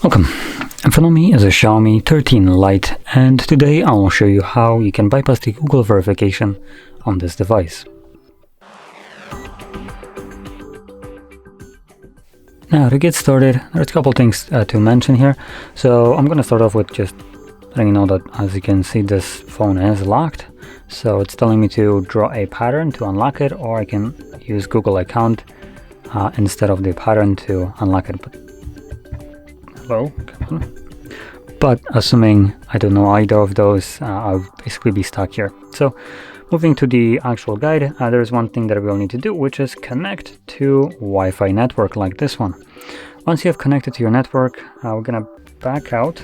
Welcome, in front of me is a Xiaomi 13 Lite, and today I will show you how you can bypass the Google verification on this device. Now to get started, there's a couple things to mention here. So I'm going to start off with just letting you know that, as you can see, this phone is locked. So it's telling me to draw a pattern to unlock it, or I can use Google account instead of the pattern to unlock it. But assuming I don't know either of those, I'll basically be stuck here. So moving to the actual guide, there's one thing that we'll need to do, which is connect to Wi-Fi network like this one. Once you have connected to your network, we're gonna back out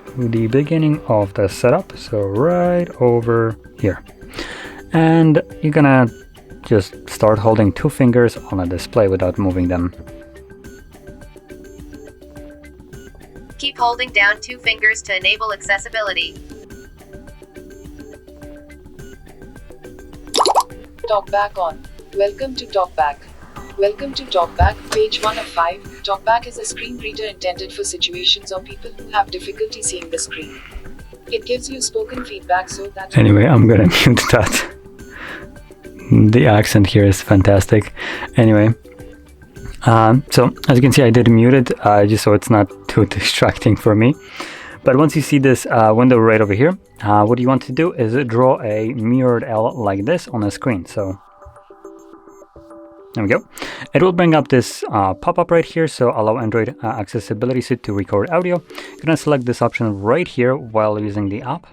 to the beginning of the setup, so right over here. And you're gonna just start holding two fingers on a display without moving them. Keep holding down two fingers to enable accessibility. TalkBack on. Welcome to TalkBack. Welcome to TalkBack, page 1 of 5. TalkBack is a screen reader intended for situations or people who have difficulty seeing the screen. It gives you spoken feedback so that... Anyway, I'm gonna mute that. The accent here is fantastic. Anyway. So as you can see, I did mute it just so it's not too distracting for me. But once you see this window right over here, what you want to do is draw a mirrored L like this on the screen. So there we go. It will bring up this pop-up right here. So allow Android accessibility suite to record audio. You're gonna select this option right here while using the app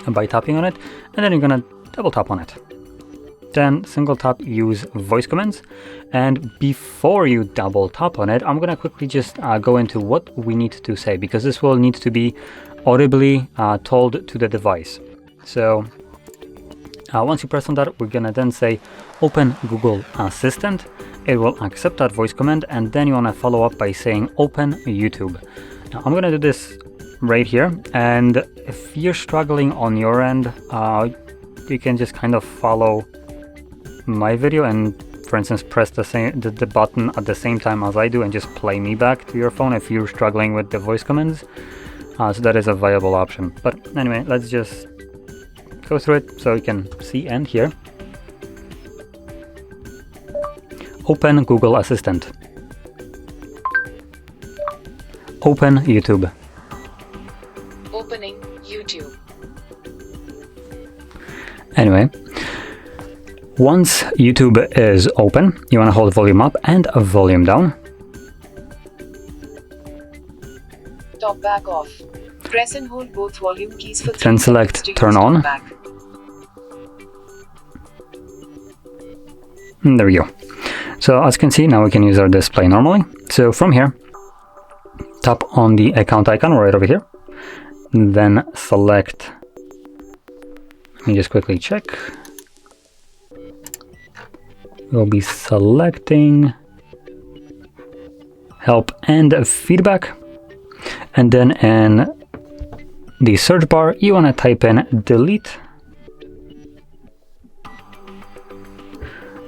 by tapping on it, and then you're gonna double tap on it. Then single tap use voice commands, and before you double tap on it, I'm gonna quickly just go into what we need to say, because this will need to be audibly told to the device. So once you press on that, we're gonna then say open Google Assistant. It will accept that voice command, and then you wanna follow up by saying open YouTube. Now I'm gonna do this right here, and if you're struggling on your end, you can just kind of follow my video and, for instance, press the button at the same time as I do and just play me back to your phone if you're struggling with the voice commands. So that is a viable option. But anyway, let's just go through it so you can see and hear. Open Google Assistant. Open YouTube. Opening YouTube. Anyway, once YouTube is open, you want to hold volume up and volume down. TalkBack off. Press and hold both volume keys for 3 Then select turn on. And there we go. So as you can see, now we can use our display normally. So from here, tap on the account icon right over here. Then select, let me just quickly check. We'll be selecting help and feedback, and then in the search bar you want to type in delete,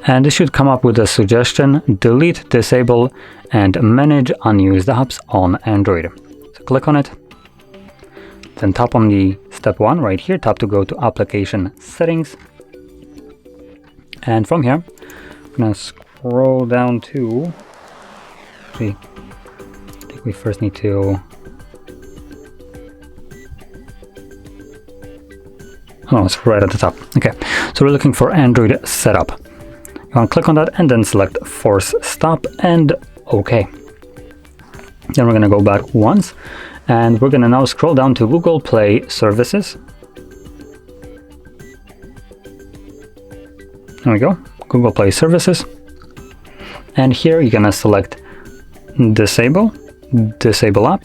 and this should come up with a suggestion: delete, disable and manage unused apps on Android. So click on it, then tap on the step 1 right here, tap to go to application settings, and from here I'm gonna scroll down to, I think we first need to, oh, it's right at the top. Okay, so we're looking for Android setup. You want to click on that and then select force stop and OK. Then we're gonna go back once, and we're gonna now scroll down to Google Play Services. There we go. Google Play Services, and here you're gonna select disable app.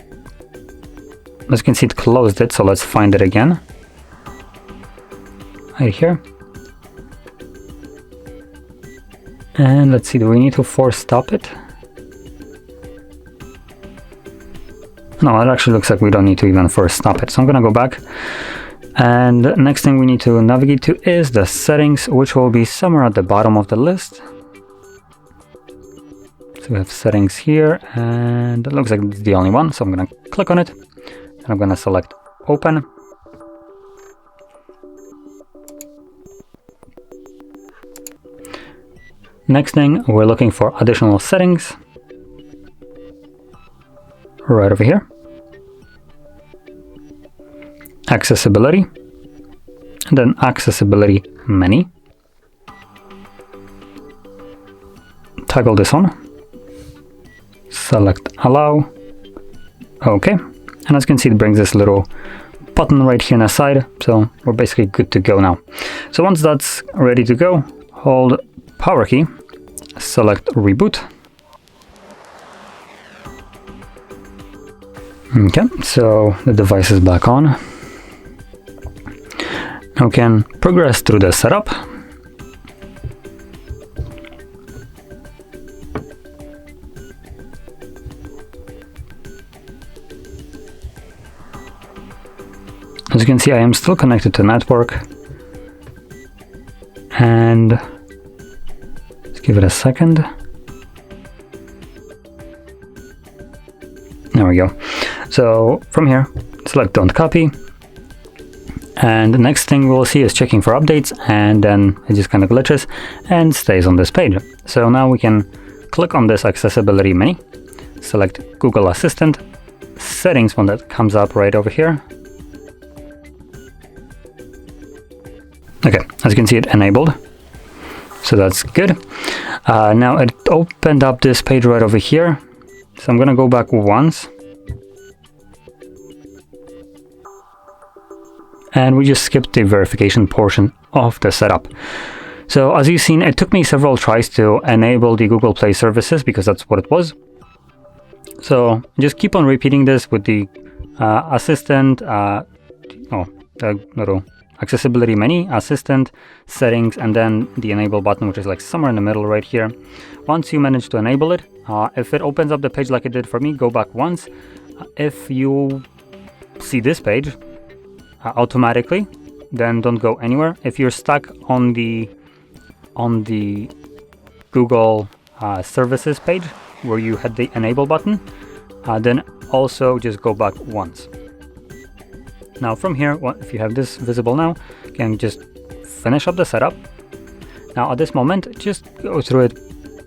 As you can see, it closed it, so let's find it again right here, and let's see, do we need to force stop it? No, it actually looks like we don't need to even force stop it, so I'm gonna go back. And next thing we need to navigate to is the settings, which will be somewhere at the bottom of the list. So So we have settings here, and it looks like it's the only one. So I'm going to click on it, and I'm going to select open. Next thing, we're looking for additional settings right over here. Accessibility, and then accessibility menu. Toggle this on. Select allow. Okay, and as you can see, it brings this little button right here on the side. So we're basically good to go now. So once that's ready to go, hold power key, select reboot. Okay, so the device is back on. Now we can progress through the setup. As you can see, I am still connected to network, and let's give it a second. There we go. So from here, select don't copy, and the next thing we'll see is checking for updates, and then it just kind of glitches and stays on this page. So now we can click on this accessibility menu, select Google Assistant, settings one that comes up right over here. Okay, as you can see, it enabled, so that's good. Now it opened up this page right over here, so I'm gonna go back once, and we just skipped the verification portion of the setup. So as you've seen, it took me several tries to enable the Google Play services, because that's what it was. So just keep on repeating this with the assistant, the little accessibility menu, assistant, settings, and then the enable button, which is like somewhere in the middle right here. Once you manage to enable it, if it opens up the page like it did for me, go back once. If you see this page automatically, then don't go anywhere. If you're stuck on the Google services page where you had the enable button, then also just go back once. Now from here, if you have this visible now, you can just finish up the setup. Now at this moment, just go through it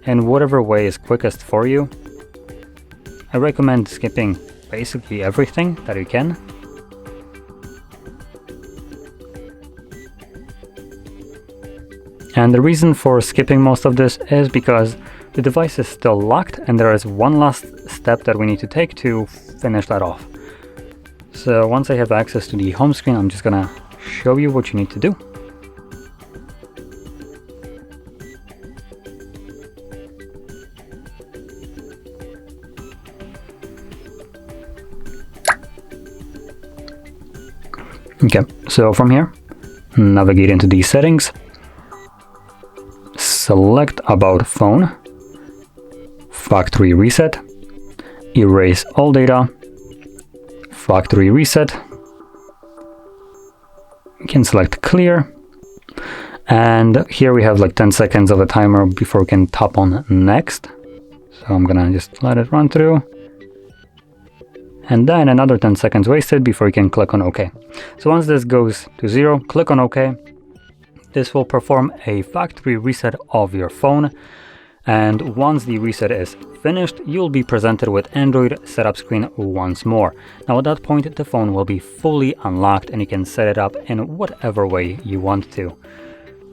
in whatever way is quickest for you. I recommend skipping basically everything that you can. And the reason for skipping most of this is because the device is still locked, and there is one last step that we need to take to finish that off. So once I have access to the home screen, I'm just gonna show you what you need to do. Okay, so from here, navigate into the settings, select about phone, factory reset, erase all data, factory reset. You can select clear, and here we have like 10 seconds of a timer before we can tap on next. So I'm gonna just let it run through, and then another 10 seconds wasted before you can click on OK. So once this goes to 0, click on OK. This will perform a factory reset of your phone, and once the reset is finished, you'll be presented with Android setup screen once more. Now at that point, the phone will be fully unlocked, and you can set it up in whatever way you want to.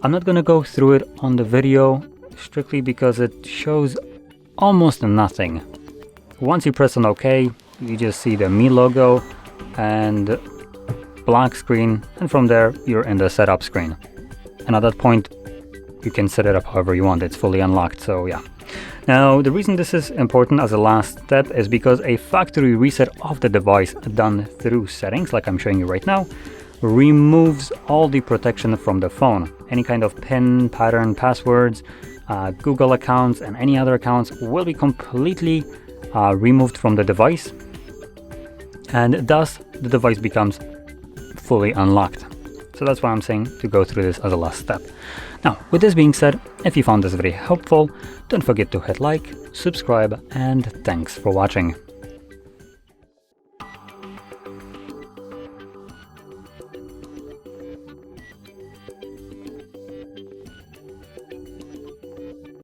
I'm not going to go through it on the video, strictly because it shows almost nothing. Once you press on OK, you just see the Me logo and black screen, and from there you're in the setup screen. And at that point, you can set it up however you want. It's fully unlocked, so yeah. Now, the reason this is important as a last step is because a factory reset of the device done through settings, like I'm showing you right now, removes all the protection from the phone. Any kind of PIN, pattern, passwords, Google accounts, and any other accounts will be completely removed from the device, and thus the device becomes fully unlocked. So that's why I'm saying to go through this as a last step. Now, with this being said, if you found this very helpful, don't forget to hit like, subscribe, and thanks for watching.